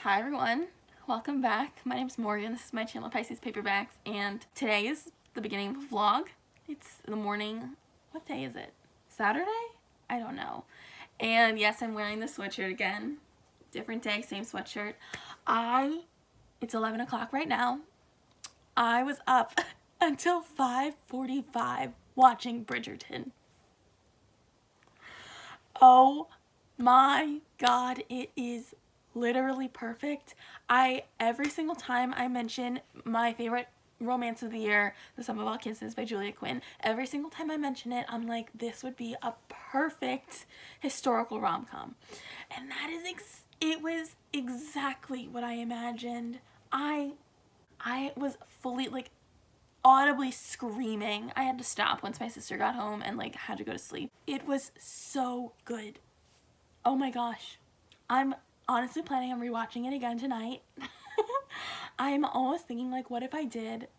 Hi everyone, welcome back. My name's Morgan. This is my channel, Pisces Paperbacks, and today is the beginning of the vlog. It's the morning. What day is it? Saturday? I don't know. And yes, I'm wearing the sweatshirt again. Different day, same sweatshirt. It's 11 o'clock right now. I was up until 5:45 watching Bridgerton. Oh my god, it is literally perfect. Every single time I mention my favorite romance of the year, The Sum of All Kisses by Julia Quinn, every single time I mention it, I'm like, this would be a perfect historical rom-com. And that is it was exactly what I imagined. I was fully, like, audibly screaming. I had to stop once my sister got home and, like, had to go to sleep. It was so good. Oh my gosh. I'm honestly planning on rewatching it again tonight. I'm almost thinking, like, what if I did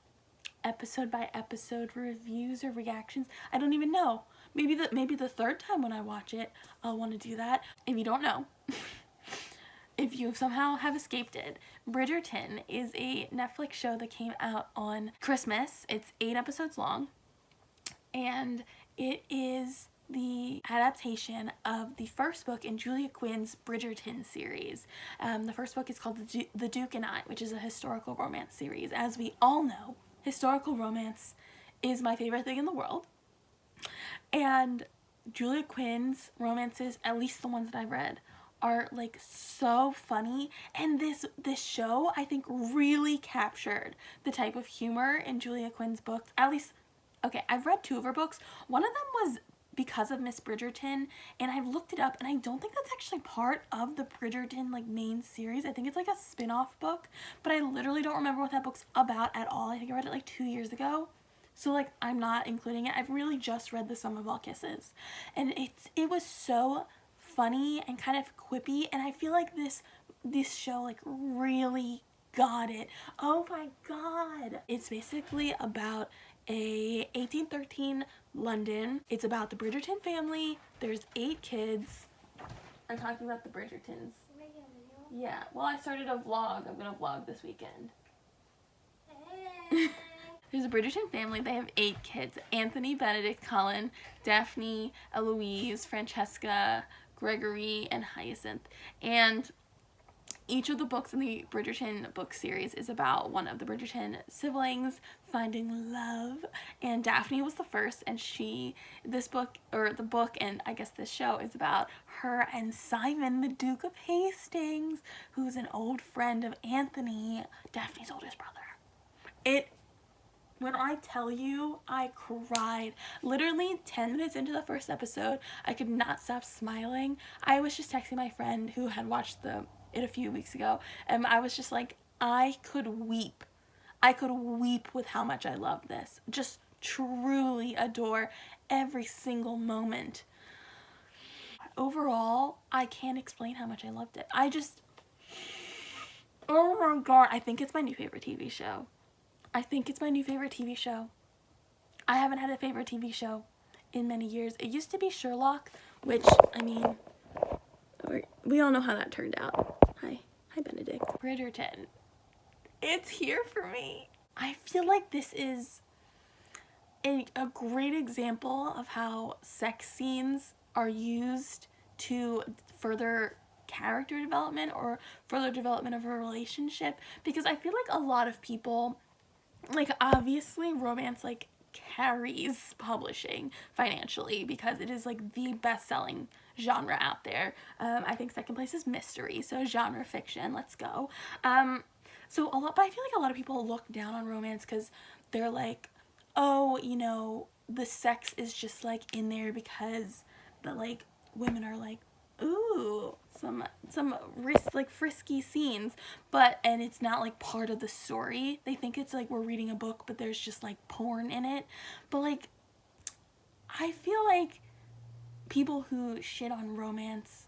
episode by episode reviews or reactions? I don't even know. Maybe the third time when I watch it, I'll want to do that. If you don't know, if you somehow have escaped it, Bridgerton is a Netflix show that came out on Christmas. It's 8 episodes long, and it is the adaptation of the first book in Julia Quinn's Bridgerton series. The first book is called The Duke and I, which is a historical romance series. As we all know, historical romance is my favorite thing in the world. And Julia Quinn's romances, at least the ones that I've read, are, like, so funny. And this show, I think, really captured the type of humor in Julia Quinn's books. At least, okay, I've read 2 of her books. One of them was Because of Miss Bridgerton, and I've looked it up, and I don't think that's actually part of the Bridgerton, like, main series. I think it's like a spin-off book, but I literally don't remember what that book's about at all. I think I read it like 2 years ago, so, like, I'm not including it. I've really just read The Sum of All Kisses, and it was so funny and kind of quippy, and I feel like this show, like, really got it. Oh my god. It's basically about a 1813 London. It's about the Bridgerton family. There's 8 kids. I'm talking about the Bridgertons. Yeah, well, I started a vlog. I'm gonna vlog this weekend. There's a Bridgerton family. They have 8 kids. Anthony, Benedict, Cullen, Daphne, Eloise, Francesca, Gregory, and Hyacinth. And each of the books in the Bridgerton book series is about one of the Bridgerton siblings finding love, and Daphne was the first, and the book and I guess this show is about her and Simon, the Duke of Hastings, who's an old friend of Anthony, Daphne's oldest brother. When I tell you, I cried. Literally 10 minutes into the first episode, I could not stop smiling. I was just texting my friend who had watched it a few weeks ago, and I was just like, I could weep. I could weep with how much I love this. Just truly adore every single moment. Overall, I can't explain how much I loved it. Oh my god, I think it's my new favorite TV show. I think it's my new favorite TV show. I haven't had a favorite TV show in many years. It used to be Sherlock, which, I mean, we all know how that turned out. Hi Benedict. Bridgerton. It's here for me. I feel like this is a great example of how sex scenes are used to further character development or further development of a relationship, because I feel like a lot of people, like, obviously romance, like, carries publishing financially because it is, like, the best-selling genre out there. I think second place is mystery, so genre fiction, let's go. But I feel like a lot of people look down on romance because they're like, oh, you know, the sex is just, like, in there because the, like, women are like, ooh, some frisky scenes, and it's not, like, part of the story. They think it's like we're reading a book, but there's just, like, porn in it. But, like, I feel like people who shit on romance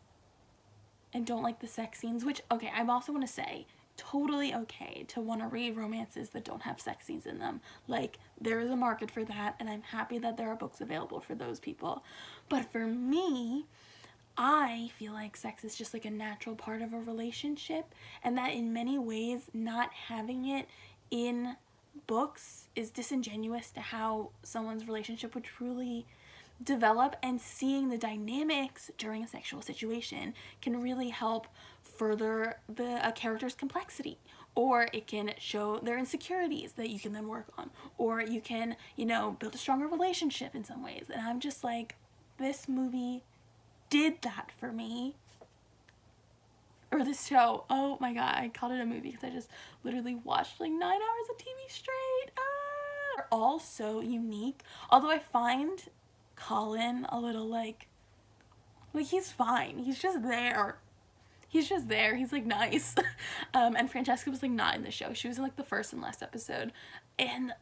and don't like the sex scenes, which, okay, I also want to say, totally okay to want to read romances that don't have sex scenes in them. Like, there is a market for that, and I'm happy that there are books available for those people. But for me, I feel like sex is just like a natural part of a relationship, and that in many ways not having it in books is disingenuous to how someone's relationship would truly develop, and seeing the dynamics during a sexual situation can really help further a character's complexity, or it can show their insecurities that you can then work on, or you can, you know, build a stronger relationship in some ways. And I'm just like, this movie did that for me. Or this show. Oh my god, I called it a movie because I just literally watched like 9 hours of TV straight. They're all so unique. Although I find Colin a little like he's fine. He's just there. He's just there. He's like nice. And Francesca was like not in the show. She was in like the first and last episode. And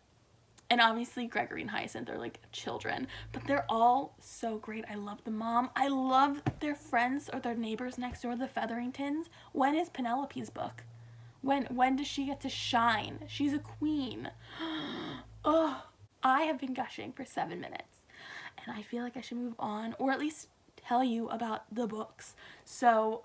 obviously Gregory and Hyacinth are like children, but they're all so great. I love the mom. I love their friends or their neighbors next door, the Featheringtons. When is Penelope's book? When does she get to shine? She's a queen. Oh, I have been gushing for 7 minutes, and I feel like I should move on, or at least tell you about the books. So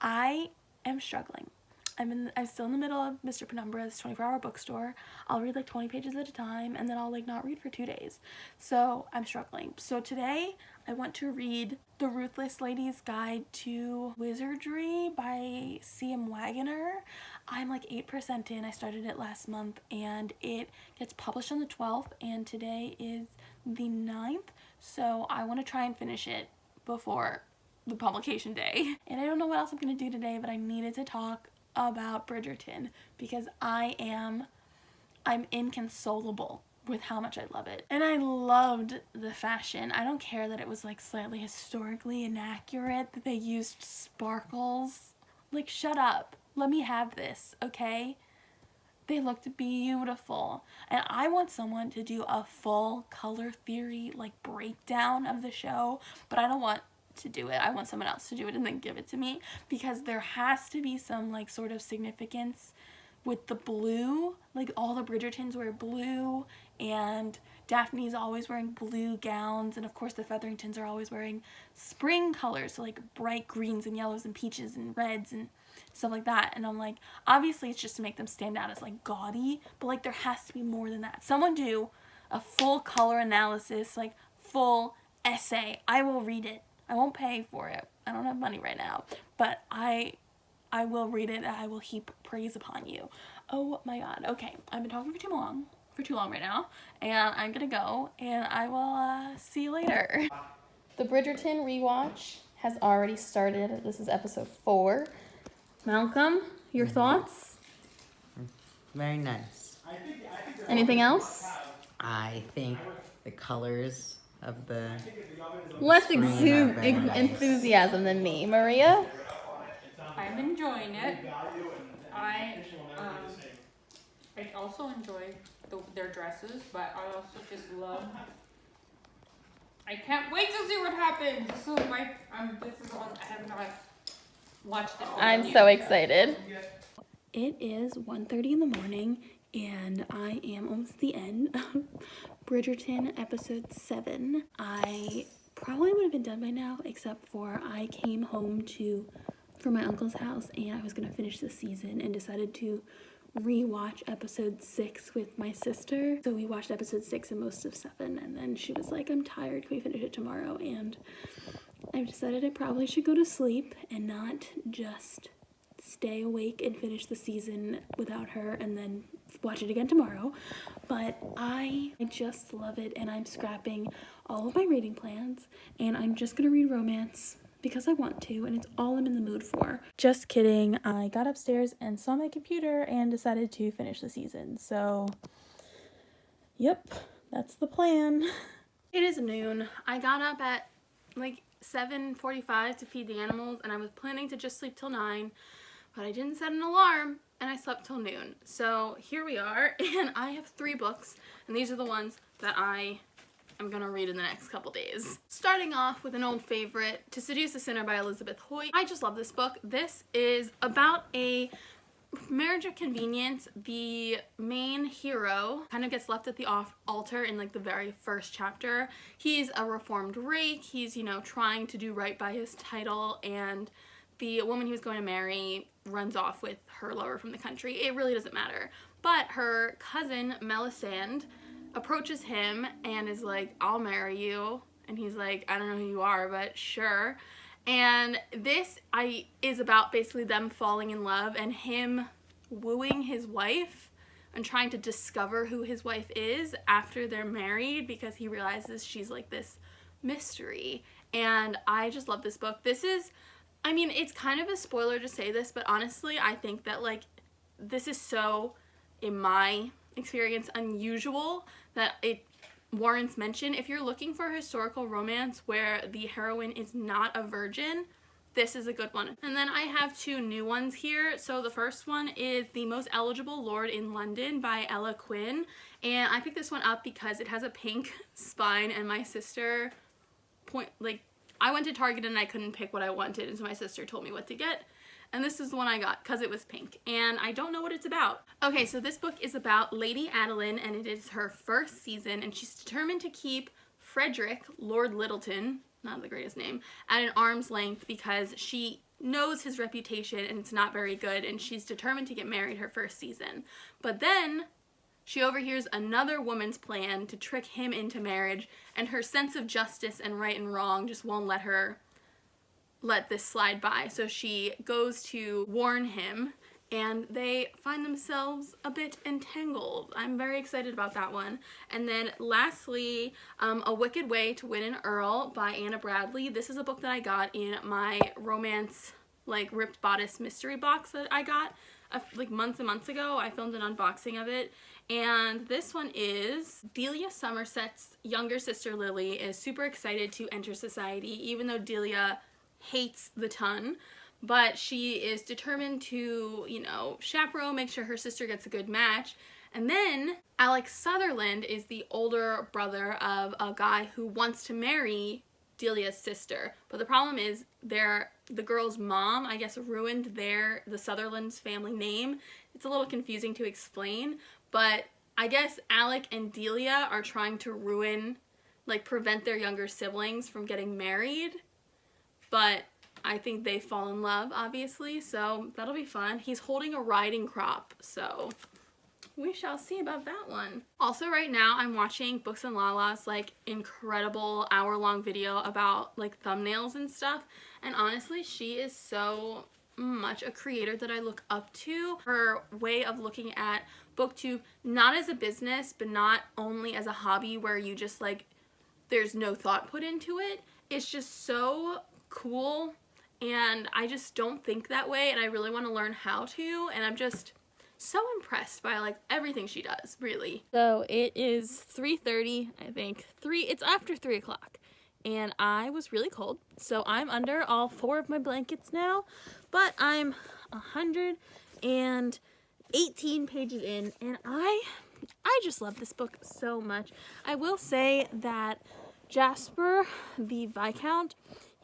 I am struggling. I'm still in the middle of Mr. Penumbra's 24-hour bookstore. I'll read like 20 pages at a time, and then I'll like not read for 2 days. So I'm struggling. So today I want to read The Ruthless Lady's Guide to Wizardry by C.M. Waggoner. I'm like 8% in. I started it last month, and it gets published on the 12th, and today is the 9th. So I want to try and finish it before the publication day. And I don't know what else I'm going to do today, but I needed to talk about Bridgerton because I'm inconsolable with how much I love it. And I loved the fashion. I don't care that it was like slightly historically inaccurate, that they used sparkles. Like, shut up. Let me have this, okay? They looked beautiful. And I want someone to do a full color theory like breakdown of the show, but I don't want to do it. I want someone else to do it and then give it to me, because there has to be some like sort of significance with the blue. Like all the Bridgertons wear blue, and Daphne's always wearing blue gowns, and of course the Featheringtons are always wearing spring colors, so like bright greens and yellows and peaches and reds and stuff like that. And I'm like, obviously it's just to make them stand out as like gaudy, but like there has to be more than that. Someone do a full color analysis, like full essay. I will read it. I won't pay for it. I don't have money right now, but I will read it, and I will heap praise upon you. Oh my god. Okay, I've been talking for too long right now, and I'm gonna go, and I will see you later. The Bridgerton rewatch has already started. This is episode 4. Malcolm, your thoughts? Very nice. Anything else? I think the colors of the Less screen are very nice. enthusiasm than me. Maria? I'm enjoying it. I also enjoy their dresses, but I also just love. I can't wait to see what happens. This is on. I have not watched it. I'm so excited. It is 1:30 in the morning, and I am almost at the end of Bridgerton episode 7. I probably would have been done by now, except for I came home from my uncle's house, and I was going to finish the season and decided to rewatch episode 6 with my sister. So we watched episode 6 and most of 7, and then she was like, I'm tired, can we finish it tomorrow? And I've decided I probably should go to sleep and not just stay awake and finish the season without her and then watch it again tomorrow. But I just love it, and I'm scrapping all of my reading plans, and I'm just gonna read romance because I want to, and it's all I'm in the mood for. Just kidding. I got upstairs and saw my computer and decided to finish the season. So, yep, that's the plan. It is noon. I got up at like 7:45 to feed the animals, and I was planning to just sleep till 9, but I didn't set an alarm, and I slept till noon. So here we are, and I have 3 books, and these are the ones that I'm gonna read in the next couple days. Starting off with an old favorite, To Seduce a Sinner by Elizabeth Hoyt. I just love this book. This is about a Marriage of Convenience, the main hero kind of gets left at the altar in like the very first chapter. He's a reformed rake. He's, you know, trying to do right by his title, and the woman he was going to marry runs off with her lover from the country. It really doesn't matter. But her cousin, Melisande, approaches him and is like, I'll marry you. And he's like, I don't know who you are, but sure. And this is about basically them falling in love and him wooing his wife and trying to discover who his wife is after they're married, because he realizes she's like this mystery. And I just love this book. This is, I mean, it's kind of a spoiler to say this, but honestly, I think that like this is so, in my experience, unusual that it warrants mention. If you're looking for a historical romance where the heroine is not a virgin, this is a good one. And then I have two new ones here. So the first one is The Most Eligible Lord in London by Ella Quinn. And I picked this one up because it has a pink spine, and my sister I went to Target and I couldn't pick what I wanted, and so my sister told me what to get. And this is the one I got because it was pink, and I don't know what it's about. Okay, so this book is about Lady Adeline, and it is her first season, and she's determined to keep Frederick, Lord Littleton, not the greatest name, at an arm's length because she knows his reputation and it's not very good, and she's determined to get married her first season. But then she overhears another woman's plan to trick him into marriage, and her sense of justice and right and wrong just won't let her let this slide by. So she goes to warn him, and they find themselves a bit entangled. I'm very excited about that one. And then lastly, A Wicked Way to Win an Earl by Anna Bradley. This is a book that I got in my romance, like, ripped bodice mystery box that I got like months and months ago. I filmed an unboxing of it. And this one is Delia Somerset's younger sister Lily is super excited to enter society, even though Delia hates the ton, but she is determined to, you know, chaperone, make sure her sister gets a good match. And then Alex Sutherland is the older brother of a guy who wants to marry Delia's sister, but the problem is the girl's mom, I guess, ruined the Sutherland's family name. It's a little confusing to explain, but I guess Alec and Delia are trying to prevent their younger siblings from getting married. But I think they fall in love, obviously, so that'll be fun. He's holding a riding crop, so we shall see about that one. Also, right now, I'm watching Books and Lala's, like, incredible hour-long video about, like, thumbnails and stuff, and honestly, she is so much a creator that I look up to. Her way of looking at BookTube, not as a business, but not only as a hobby where you just, like, there's no thought put into it. It's just so cool, and I just don't think that way, and I really want to learn how to, and I'm just so impressed by like everything she does, really. So it is 3:30, I think. It's after 3 o'clock, and I was really cold, so I'm under all 4 of my blankets now, but I'm 118 pages in, and I just love this book so much. I will say that Jasper, the Viscount,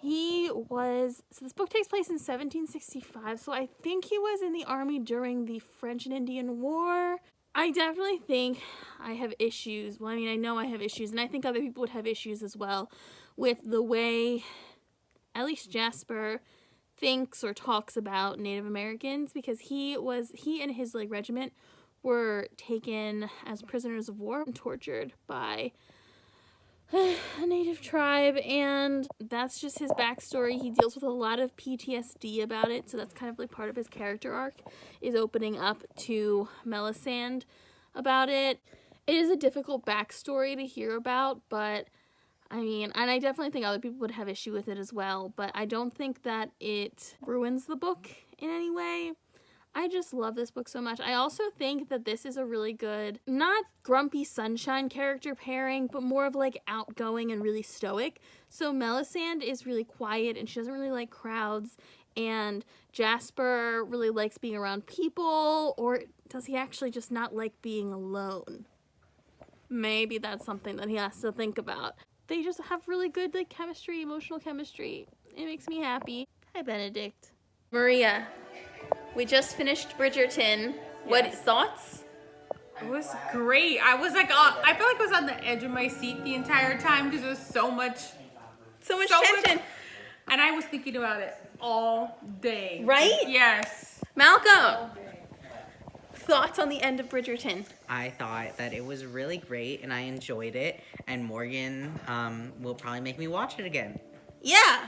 so this book takes place in 1765, so I think he was in the army during the French and Indian War. I definitely think I have issues. Well, I mean, I know I have issues, and I think other people would have issues as well with the way at least Jasper thinks or talks about Native Americans, because he and his like regiment were taken as prisoners of war and tortured by a native tribe, and that's just his backstory. He deals with a lot of PTSD about it, so that's kind of like part of his character arc, is opening up to Melisande about it. It is a difficult backstory to hear about, but I mean, and I definitely think other people would have issue with it as well, but I don't think that it ruins the book in any way. I just love this book so much. I also think that this is a really good, not grumpy sunshine character pairing, but more of like outgoing and really stoic. So Melisande is really quiet and she doesn't really like crowds, and Jasper really likes being around people, or does he actually just not like being alone? Maybe that's something that he has to think about. They just have really good like chemistry, emotional chemistry. It makes me happy. Hi, Benedict. Maria. We just finished Bridgerton. What Yes. thoughts? It was great. I was like, I feel like I was on the edge of my seat the entire time because there was so much Tension. and I was thinking about it all day. Right? Yes. Malcolm, All day. thoughts on the end of Bridgerton? I thought that it was really great and I enjoyed it. And Morgan will probably make me watch it again. Yeah.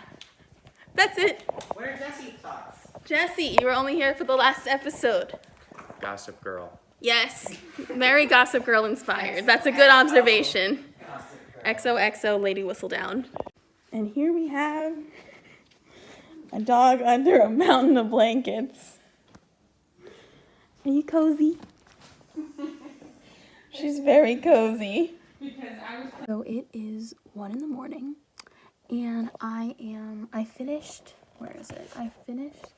That's it. What are Jesse's thoughts? Jesse, you were only here for the last episode. Gossip Girl. Yes. Very Gossip Girl inspired. That's a good observation. XOXO Lady Whistledown. And here we have a dog under a mountain of blankets. Are you cozy? She's very cozy. So it is 1 a.m. and I finished, where is it? I finished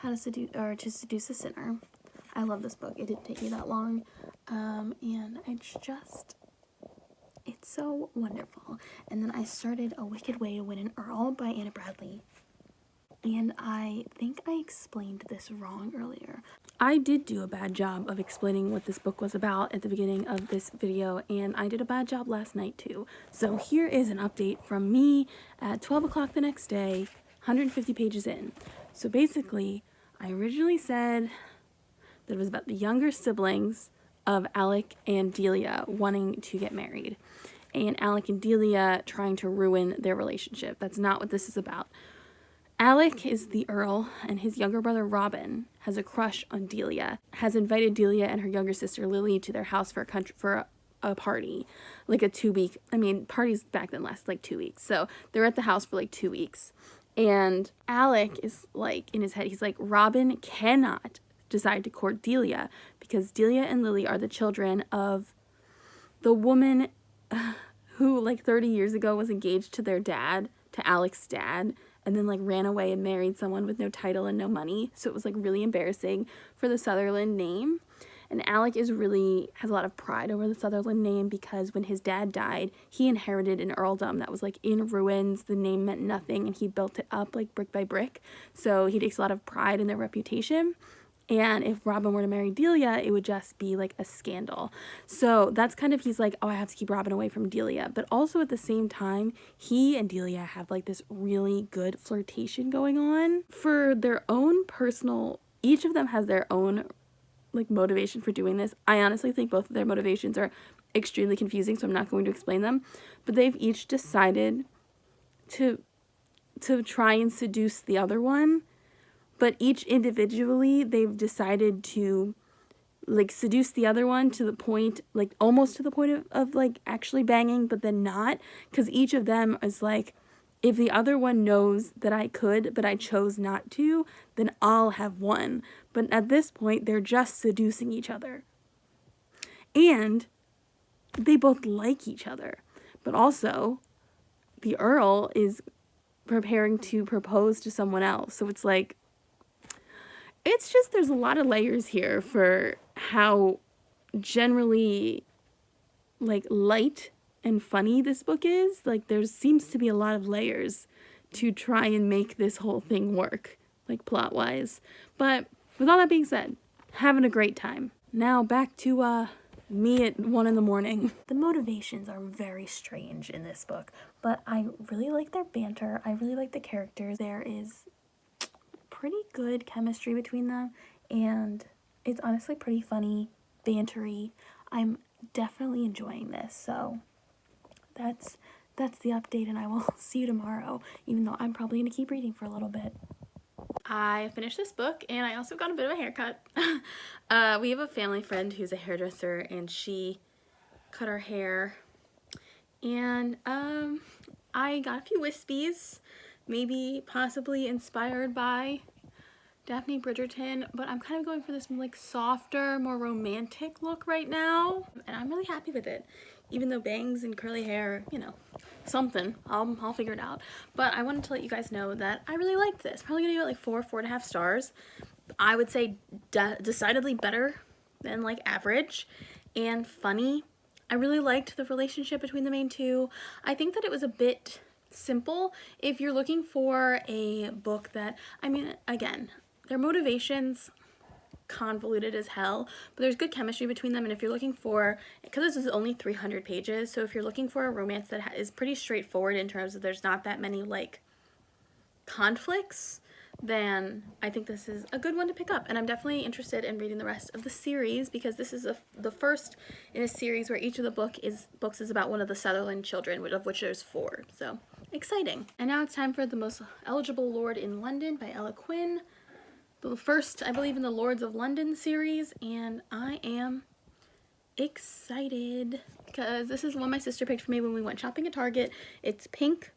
To Seduce a Sinner. I love this book. It didn't take me that long. And it's so wonderful. And then I started A Wicked Way to Win an Earl by Anna Bradley. And I think I explained this wrong earlier. I did do a bad job of explaining what this book was about at the beginning of this video, and I did a bad job last night too. So here is an update from me at 12 o'clock the next day, 150 pages in. So basically, I originally said that it was about the younger siblings of Alec and Delia wanting to get married, and Alec and Delia trying to ruin their relationship. That's not what this is about. Alec is the Earl, and his younger brother Robin has a crush on Delia, has invited Delia and her younger sister Lily to their house for a party, like a 2-week, parties back then lasted like 2 weeks, so they're at the house for like 2 weeks, and Alec is like, in his head, he's like, Robin cannot decide to court Delia, because Delia and Lily are the children of the woman who like 30 years ago was engaged to their dad, to Alec's dad, and then like ran away and married someone with no title and no money. So it was like really embarrassing for the Sutherland name. And Alec has a lot of pride over the Sutherland name because when his dad died, he inherited an earldom that was like in ruins. The name meant nothing and he built it up like brick by brick. So he takes a lot of pride in their reputation. And if Robin were to marry Delia, it would just be like a scandal. So that's kind of, he's like, oh, I have to keep Robin away from Delia. But also at the same time, he and Delia have like this really good flirtation going on for their own personal, each of them has their own like motivation for doing this. I honestly think both of their motivations are extremely confusing, so I'm not going to explain them. But they've each decided to try and seduce the other one. But each individually, they've decided to, like, seduce the other one to the point, like, almost to the point of like, actually banging, but then not. Because each of them is like, if the other one knows that I could, but I chose not to, then I'll have won. But at this point, they're just seducing each other. And they both like each other. But also, the Earl is preparing to propose to someone else. So it's like, it's just, there's a lot of layers here for how generally, like, light and funny this book is. Like, there seems to be a lot of layers to try and make this whole thing work, like, plot-wise. But with all that being said, having a great time. Now, back to, me at 1 a.m. The motivations are very strange in this book, but I really like their banter. I really like the characters. There is pretty good chemistry between them, and it's honestly pretty funny, bantery. I'm definitely enjoying this, so that's the update, and I will see you tomorrow, even though I'm probably going to keep reading for a little bit. I finished this book, and I also got a bit of a haircut. We have a family friend who's a hairdresser, and she cut our hair, and I got a few wispies, maybe possibly inspired by Daphne Bridgerton, but I'm kind of going for this like softer, more romantic look right now, and I'm really happy with it. Even though bangs and curly hair, you know, something, I'll figure it out. But I wanted to let you guys know that I really liked this. Probably gonna give it like 4.5 stars. I would say decidedly better than like average and funny. I really liked the relationship between the main two. I think that it was a bit simple. If you're looking for a book that, I mean, again, their motivations convoluted as hell, but there's good chemistry between them. And if you're looking for, because this is only 300 pages, so if you're looking for a romance that is pretty straightforward in terms of there's not that many like conflicts, then I think this is a good one to pick up. And I'm definitely interested in reading the rest of the series, because this is the first in a series where each of the books is about one of the Sutherland children, of which there's 4. So exciting. And now it's time for The Most Eligible Lord in London by Ella Quinn. The first, I believe, in the Lords of London series, and I am excited because this is one my sister picked for me when we went shopping at Target. It's pink,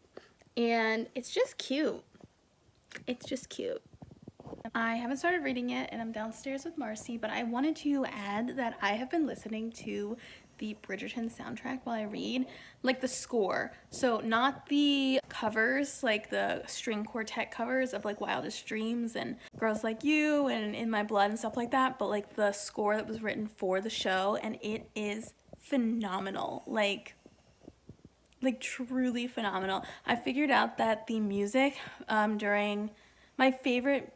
and it's just cute. It's just cute. I haven't started reading it, and I'm downstairs with Marcy, but I wanted to add that I have been listening to the Bridgerton soundtrack while I read, like the score. So not the covers, like the string quartet covers of like Wildest Dreams and Girls Like You and In My Blood and stuff like that, but like the score that was written for the show, and it is phenomenal. Like truly phenomenal. I figured out that the music during my favorite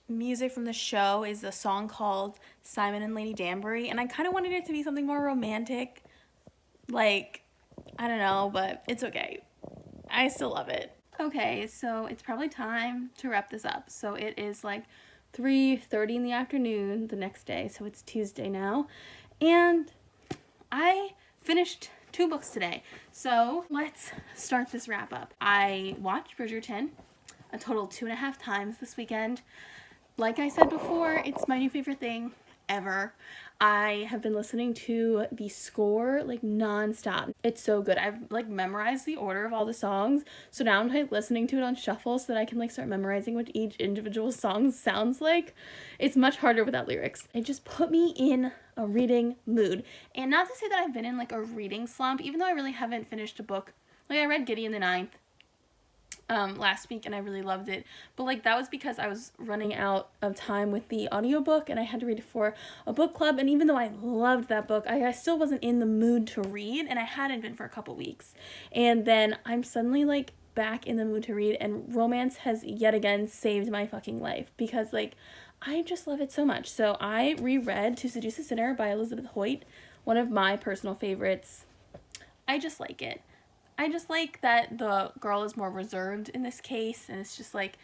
music from the show is a song called Simon and Lady Danbury, and I kind of wanted it to be something more romantic, like, I don't know, but it's okay. I still love it. Okay, so it's probably time to wrap this up. So it is like 3:30 in the afternoon the next day, so it's Tuesday now, and I finished 2 books today. So let's start this wrap up. I watched Bridgerton a total 2.5 times this weekend. Like I said before, it's my new favorite thing ever. I have been listening to the score like non-stop. It's so good. I've like memorized the order of all the songs, so now I'm like listening to it on shuffle so that I can like start memorizing what each individual song sounds like. It's much harder without lyrics. It just put me in a reading mood. And not to say that I've been in like a reading slump, even though I really haven't finished a book. Like I read Gideon the Ninth last week, and I really loved it, but like that was because I was running out of time with the audiobook and I had to read it for a book club, and even though I loved that book, I still wasn't in the mood to read, and I hadn't been for a couple weeks, and then I'm suddenly like back in the mood to read, and romance has yet again saved my fucking life, because like I just love it so much. So I reread To Seduce a Sinner by Elizabeth Hoyt, one of my personal favorites. I just like it. I just like that the girl is more reserved in this case, and it's just like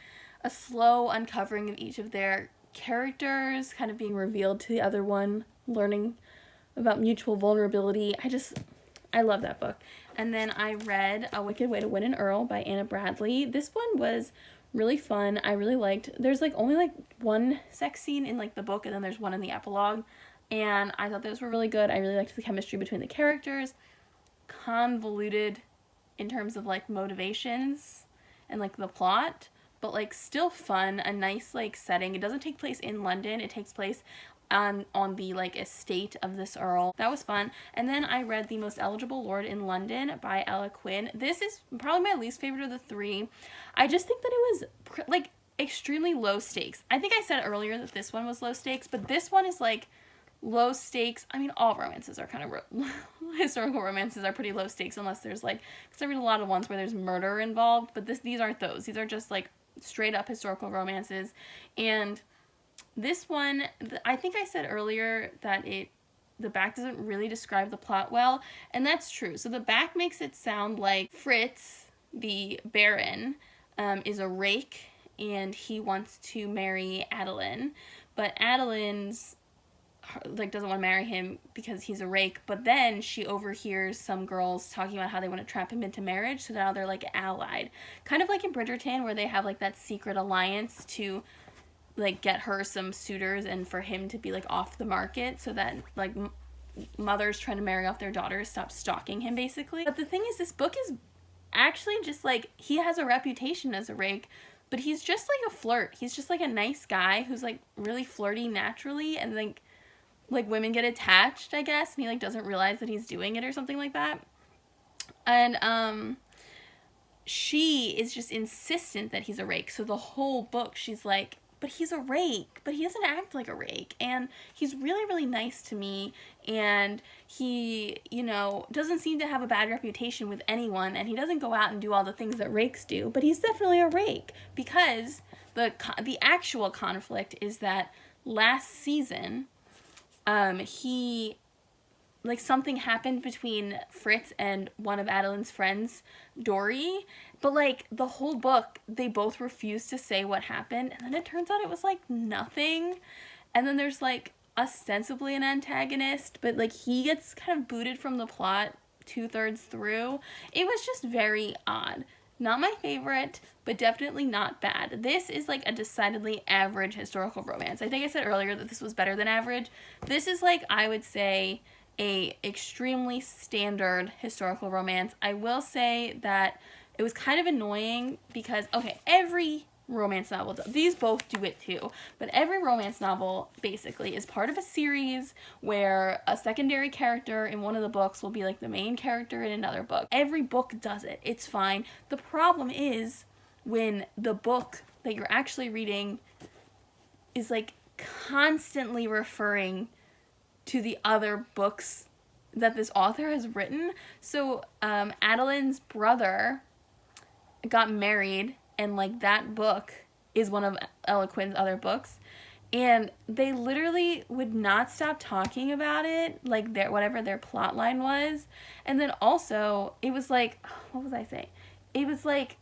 a slow uncovering of each of their characters, kind of being revealed to the other one, learning about mutual vulnerability. I love that book. And then I read A Wicked Way to Win an Earl by Anna Bradley. This one was really fun. I really liked, there's like only like one sex scene in like the book, and then there's one in the epilogue, and I thought those were really good. I really liked the chemistry between the characters. Convoluted in terms of like motivations and like the plot, but like still fun, a nice like setting. It doesn't take place in London, it takes place on the like estate of this Earl. That was fun. And then I read The Most Eligible Lord in London by Ella Quinn. This is probably my least favorite of the 3. I just think that it was like extremely low stakes. I think I said earlier that this one was low stakes, but this one is like low stakes. I mean, all romances are kind of historical romances are pretty low stakes, unless there's like, because I read a lot of ones where there's murder involved, but these aren't those. These are just like straight up historical romances. And this one, I think I said earlier that the back doesn't really describe the plot well, and that's true. So the back makes it sound like Fritz, the Baron, is a rake, and he wants to marry Adeline, but Adeline's like doesn't want to marry him because he's a rake, but then she overhears some girls talking about how they want to trap him into marriage, so now they're like allied, kind of like in Bridgerton, where they have like that secret alliance to like get her some suitors and for him to be like off the market, so that like mothers trying to marry off their daughters stop stalking him, basically. But the thing is, this book is actually just like, he has a reputation as a rake, but he's just like a flirt. He's just like a nice guy who's like really flirty naturally, and like women get attached, I guess, and he like doesn't realize that he's doing it or something like that. And she is just insistent that he's a rake. So the whole book she's like, but he's a rake, but he doesn't act like a rake, and he's really, really nice to me, and he, you know, doesn't seem to have a bad reputation with anyone, and he doesn't go out and do all the things that rakes do, but he's definitely a rake, because the actual conflict is that last season, he, like, something happened between Fritz and one of Adeline's friends, Dory, but, like, the whole book, they both refused to say what happened, and then it turns out it was, like, nothing, and then there's, like, ostensibly an antagonist, but, like, he gets kind of booted from the plot 2/3 through. It was just very odd. Not my favorite, but definitely not bad. This is like a decidedly average historical romance. I think I said earlier that this was better than average. This is like, I would say, a extremely standard historical romance. I will say that it was kind of annoying because, okay, every romance novel does. These both do it too, but every romance novel basically is part of a series where a secondary character in one of the books will be like the main character in another book. Every book does it. It's fine. The problem is when the book that you're actually reading is like constantly referring to the other books that this author has written. So Adeline's brother got married, and like that book is one of Ella Quinn's other books, and they literally would not stop talking about it, like their whatever their plot line was. And then also it was like, what was I saying? It was like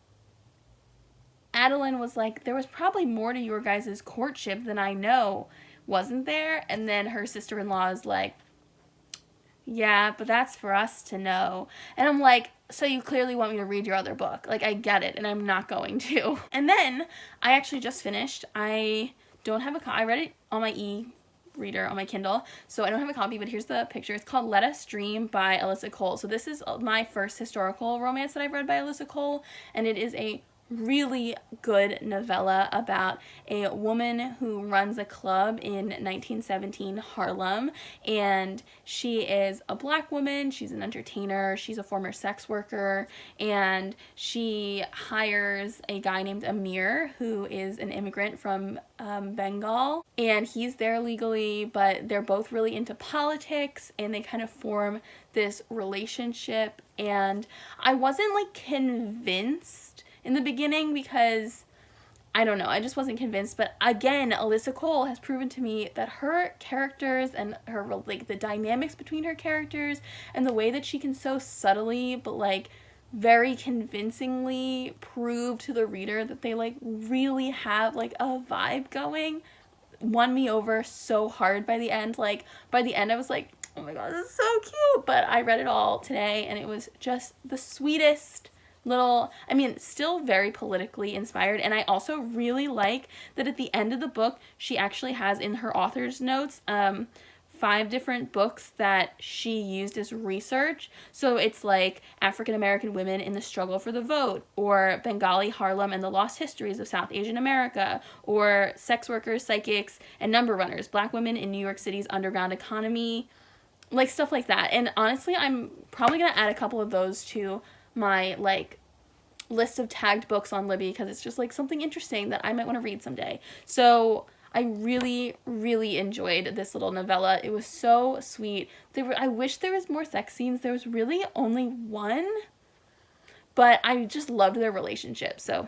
Adeline was like, there was probably more to your guys' courtship than I know, wasn't there? And then her sister-in-law is like, yeah, but that's for us to know. And I'm like, so you clearly want me to read your other book. Like, I get it, and I'm not going to. And then I actually just finished. I don't have a I read it on my e-reader, on my Kindle, so I don't have a copy, but here's the picture. It's called Let Us Dream by Alyssa Cole. So this is my first historical romance that I've read by Alyssa Cole, and it is a really good novella about a woman who runs a club in 1917 Harlem, and she is a black woman, she's an entertainer, she's a former sex worker, and she hires a guy named Amir who is an immigrant from Bengal, and he's there legally, but they're both really into politics, and they kind of form this relationship. And I wasn't like convinced in the beginning because, I don't know, I just wasn't convinced. But again, Alyssa Cole has proven to me that her characters and her, like, the dynamics between her characters and the way that she can so subtly but like very convincingly prove to the reader that they like really have like a vibe going, won me over so hard by the end. Like, by the end I was like, oh my god, this is so cute. But I read it all today, and it was just the sweetest little, I mean, still very politically inspired. And I also really like that at the end of the book, she actually has in her author's notes 5 different books that she used as research. So it's like African American women in the struggle for the vote, or Bengali Harlem and the lost histories of South Asian America, or sex workers, psychics, and number runners, black women in New York City's underground economy, like stuff like that. And honestly, I'm probably gonna add a couple of those to my like list of tagged books on Libby, because it's just like something interesting that I might want to read someday. So I really, really enjoyed this little novella. It was so sweet. I wish there was more sex scenes. There was really only one, but I just loved their relationship. So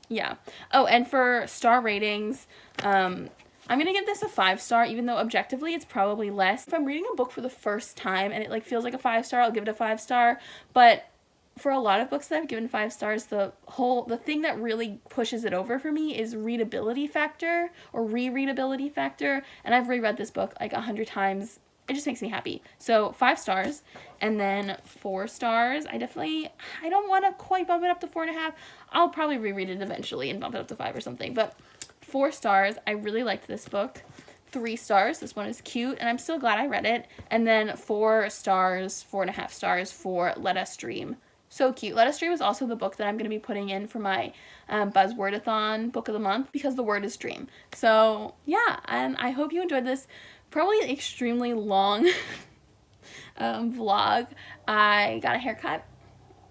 yeah. Oh, and for star ratings, I'm gonna give this a 5-star, even though objectively it's probably less. If I'm reading a book for the first time and it like feels like a 5-star, I'll give it a 5-star. But for a lot of books that I've given 5 stars, the thing that really pushes it over for me is readability factor, or rereadability factor. And I've reread this book like 100 times. It just makes me happy. So 5 stars. And then 4 stars, I don't want to quite bump it up to 4.5. I'll probably reread it eventually and bump it up to 5 or something. But 4 stars, I really liked this book. 3 stars, this one is cute, and I'm still glad I read it. And then 4 stars, 4.5 stars for Let Us Dream. So cute. Let Us Dream is also the book that I'm going to be putting in for my Buzzwordathon book of the month, because the word is dream. So yeah, and I hope you enjoyed this probably extremely long vlog. I got a haircut.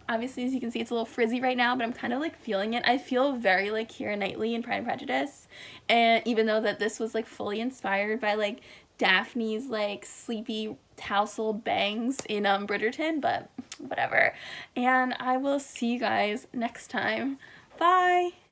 Obviously, as you can see, it's a little frizzy right now, but I'm kind of like feeling it. I feel very like Keira Knightley in Pride and Prejudice, and even though that this was like fully inspired by like Daphne's like sleepy tousled bangs in Bridgerton, but whatever. And I will see you guys next time. Bye!